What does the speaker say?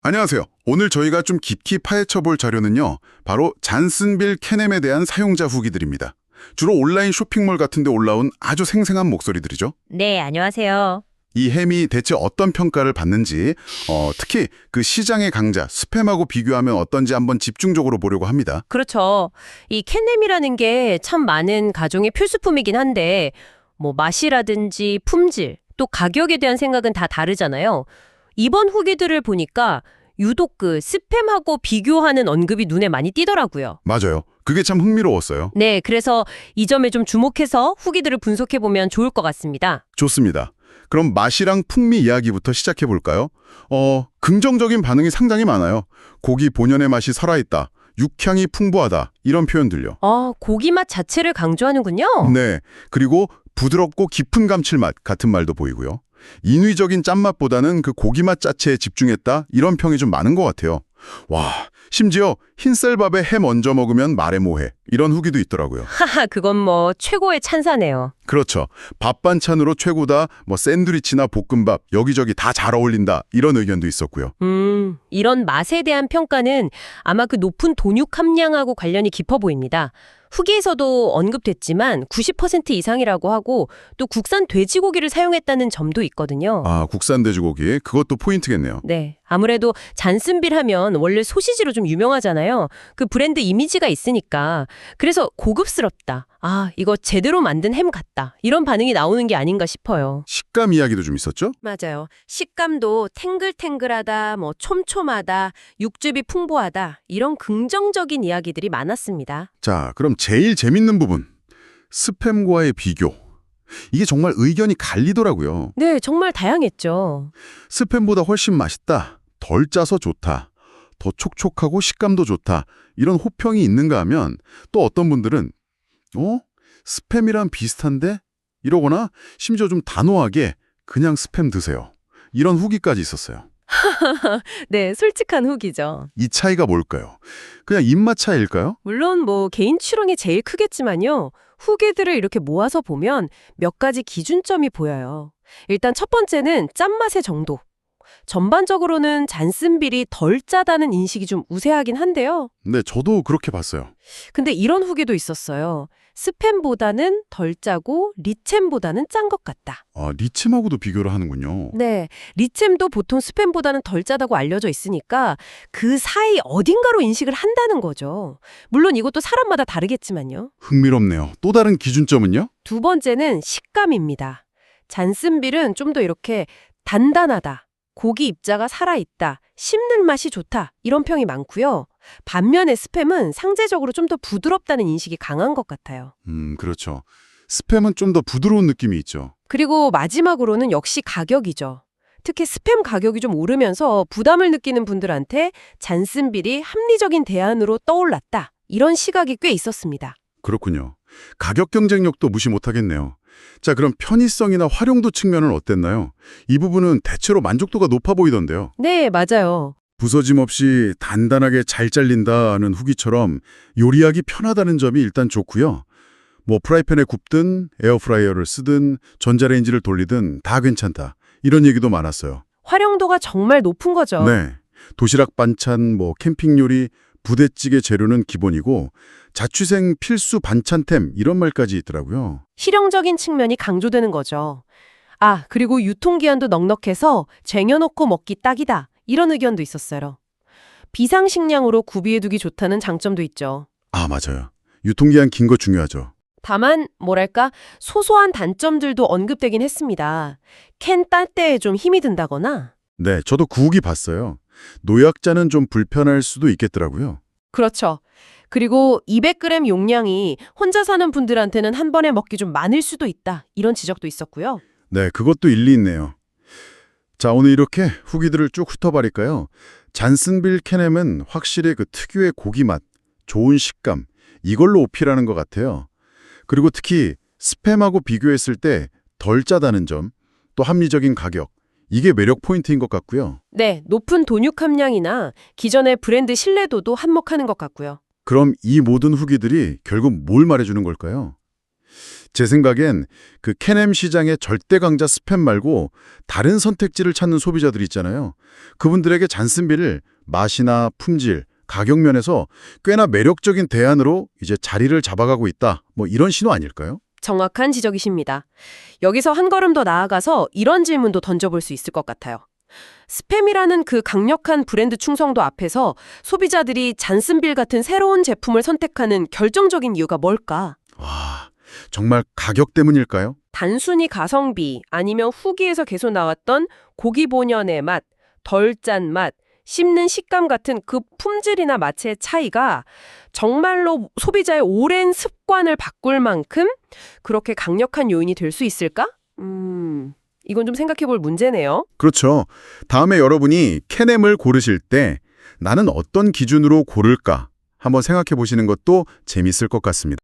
안녕하세요. 오늘 저희가 좀 깊이 파헤쳐 볼 자료는요. 바로 잔슨빌 캐넴에 대한 사용자 후기들입니다. 주로 온라인 쇼핑몰 같은 데 올라온 아주 생생한 목소리들이죠. 네, 안녕하세요. 이 햄이 대체 어떤 평가를 받는지, 특히 그 시장의 강자, 스팸하고 비교하면 어떤지 한번 집중적으로 보려고 합니다. 그렇죠. 이 캔nem이라는 게 참 많은 가정의 필수품이긴 한데 맛이라든지 품질, 또 가격에 대한 생각은 다 다르잖아요. 이번 후기들을 보니까 유독 그 스팸하고 비교하는 언급이 눈에 많이 띄더라고요. 맞아요. 그게 참 흥미로웠어요. 네, 그래서 이 점에 좀 주목해서 후기들을 분석해보면 좋을 것 같습니다. 좋습니다. 그럼 맛이랑 풍미 이야기부터 시작해 볼까요? 긍정적인 반응이 상당히 많아요. 고기 본연의 맛이 살아있다. 육향이 풍부하다. 이런 표현들요. 고기 맛 자체를 강조하는군요. 네. 그리고 부드럽고 깊은 감칠맛 같은 말도 보이고요. 인위적인 짠맛보다는 그 고기 맛 자체에 집중했다. 이런 평이 좀 많은 것 같아요. 와, 심지어 흰쌀밥에 햄 얹어 먹으면 말해 뭐해. 이런 후기도 있더라고요. 하하, 그건 최고의 찬사네요. 그렇죠. 밥 반찬으로 최고다. 샌드위치나 볶음밥 여기저기 다 잘 어울린다. 이런 의견도 있었고요. 이런 맛에 대한 평가는 아마 그 높은 돈육 함량하고 관련이 깊어 보입니다. 후기에서도 언급됐지만 90% 이상이라고 하고 또 국산 돼지고기를 사용했다는 점도 있거든요. 아, 국산 돼지고기. 그것도 포인트겠네요. 네, 아무래도 잔슨빌 하면 원래 소시지로 좀 유명하잖아요. 그 브랜드 이미지가 있으니까. 그래서 고급스럽다. 이거 제대로 만든 햄 같다. 이런 반응이 나오는 게 아닌가 싶어요. 식감 이야기도 좀 있었죠? 맞아요. 식감도 탱글탱글하다, 촘촘하다, 육즙이 풍부하다. 이런 긍정적인 이야기들이 많았습니다. 자, 그럼 제일 재밌는 부분. 스팸과의 비교. 이게 정말 의견이 갈리더라고요. 네, 정말 다양했죠. 스팸보다 훨씬 맛있다. 덜 짜서 좋다. 더 촉촉하고 식감도 좋다. 이런 호평이 있는가 하면 또 어떤 분들은 스팸이랑 비슷한데? 이러거나 심지어 좀 단호하게 그냥 스팸 드세요. 이런 후기까지 있었어요. 네, 솔직한 후기죠. 이 차이가 뭘까요? 그냥 입맛 차이일까요? 물론 개인 추론이 제일 크겠지만요. 후기들을 이렇게 모아서 보면 몇 가지 기준점이 보여요. 일단 첫 번째는 짠맛의 정도. 전반적으로는 잔슨빌이 덜 짜다는 인식이 좀 우세하긴 한데요. 네, 저도 그렇게 봤어요. 근데 이런 후기도 있었어요. 스팸보다는 덜 짜고 리챔보다는 짠 것 같다. 리챔하고도 비교를 하는군요. 네, 리챔도 보통 스팸보다는 덜 짜다고 알려져 있으니까 그 사이 어딘가로 인식을 한다는 거죠. 물론 이것도 사람마다 다르겠지만요. 흥미롭네요. 또 다른 기준점은요? 두 번째는 식감입니다. 잔슨빌은 좀 더 이렇게 단단하다, 고기 입자가 살아있다, 씹는 맛이 좋다 이런 평이 많고요. 반면에 스팸은 상대적으로 좀 더 부드럽다는 인식이 강한 것 같아요. 그렇죠. 스팸은 좀 더 부드러운 느낌이 있죠. 그리고 마지막으로는 역시 가격이죠. 특히 스팸 가격이 좀 오르면서 부담을 느끼는 분들한테 잔슨빌이 합리적인 대안으로 떠올랐다. 이런 시각이 꽤 있었습니다. 그렇군요. 가격 경쟁력도 무시 못하겠네요. 자, 그럼 편의성이나 활용도 측면은 어땠나요? 이 부분은 대체로 만족도가 높아 보이던데요. 네, 맞아요. 부서짐 없이 단단하게 잘 잘린다는 후기처럼 요리하기 편하다는 점이 일단 좋고요. 프라이팬에 굽든 에어프라이어를 쓰든 전자레인지를 돌리든 다 괜찮다. 이런 얘기도 많았어요. 활용도가 정말 높은 거죠. 네. 도시락 반찬, 캠핑 요리, 부대찌개 재료는 기본이고 자취생 필수 반찬템 이런 말까지 있더라고요. 실용적인 측면이 강조되는 거죠. 그리고 유통기한도 넉넉해서 쟁여놓고 먹기 딱이다. 이런 의견도 있었어요. 비상식량으로 구비해두기 좋다는 장점도 있죠. 맞아요. 유통기한 긴 거 중요하죠. 다만 소소한 단점들도 언급되긴 했습니다. 캔 딸 때 좀 힘이 든다거나. 네, 저도 그 후기 봤어요. 노약자는 좀 불편할 수도 있겠더라고요. 그렇죠. 그리고 200g 용량이 혼자 사는 분들한테는 한 번에 먹기 좀 많을 수도 있다. 이런 지적도 있었고요. 네, 그것도 일리 있네요. 자, 오늘 이렇게 후기들을 쭉 훑어버릴까요? 잔슨빌 캐넴은 확실히 그 특유의 고기 맛, 좋은 식감, 이걸로 어필하는 것 같아요. 그리고 특히 스팸하고 비교했을 때 덜 짜다는 점, 또 합리적인 가격, 이게 매력 포인트인 것 같고요. 네, 높은 돈육 함량이나 기존의 브랜드 신뢰도도 한몫하는 것 같고요. 그럼 이 모든 후기들이 결국 뭘 말해주는 걸까요? 제 생각엔 그 캐넴 시장의 절대 강자 스팸 말고 다른 선택지를 찾는 소비자들이 있잖아요. 그분들에게 잔슨빌을 맛이나 품질, 가격 면에서 꽤나 매력적인 대안으로 이제 자리를 잡아가고 있다. 뭐 이런 신호 아닐까요? 정확한 지적이십니다. 여기서 한 걸음 더 나아가서 이런 질문도 던져볼 수 있을 것 같아요. 스팸이라는 그 강력한 브랜드 충성도 앞에서 소비자들이 잔슨빌 같은 새로운 제품을 선택하는 결정적인 이유가 뭘까? 와, 정말 가격 때문일까요? 단순히 가성비 아니면 후기에서 계속 나왔던 고기 본연의 맛, 덜 짠 맛, 씹는 식감 같은 그 품질이나 맛의 차이가 정말로 소비자의 오랜 습관을 바꿀 만큼 그렇게 강력한 요인이 될 수 있을까? 이건 좀 생각해 볼 문제네요. 그렇죠. 다음에 여러분이 캐넴을 고르실 때 나는 어떤 기준으로 고를까 한번 생각해 보시는 것도 재밌을 것 같습니다.